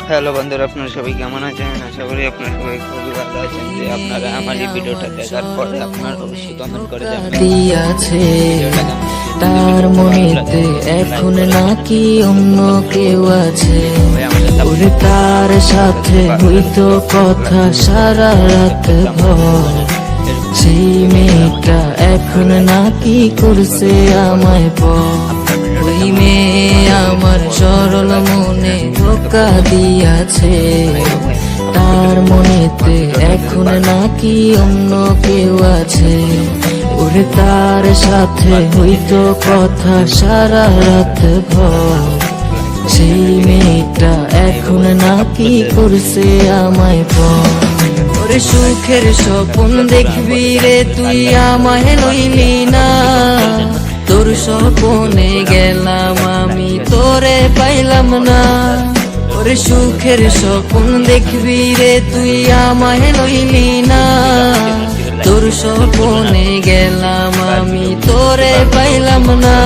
Hello বন্ধুরা, আপনারা সবাই কেমন আছেন? আশা করি আপনারা সবাই খুবই ভালো আছেন। যে আপনারা আমার এই ভিডিওটা দেখার পরে আপনারা অবশ্যই কমেন্ট করে যাবেন দিয়াছে তার মনেতে এখন নাকি অন্য কেউ আছে। ওরে তার সাথে হইতো কথা সারা রাত ভর, সেই মেয়েটা এখন নাকি করছে আমায় পর। ওই মেয়ে আমার সরল মনে ধোকা দিয়াছে, তার মনেতে এখন নাকি অন্য কেউ আছে। ওরে তার সাথে হইতো কথা সারা রাত ভর, সেই মেয়েটা এখন নাকি করছে আমায় পর। ওরে সুখের স্বপ্ন দেখবি রে তুই আমায় লইলি না, তোর স্বপ্নে গেলাম আমি তোরে পাইলাম না। ওরে সুখের স্বপ্ন দেখবি রে তুই আমায় লইলি না, তোর স্বপ্নে গেলাম আমি তোরে পাইলাম না।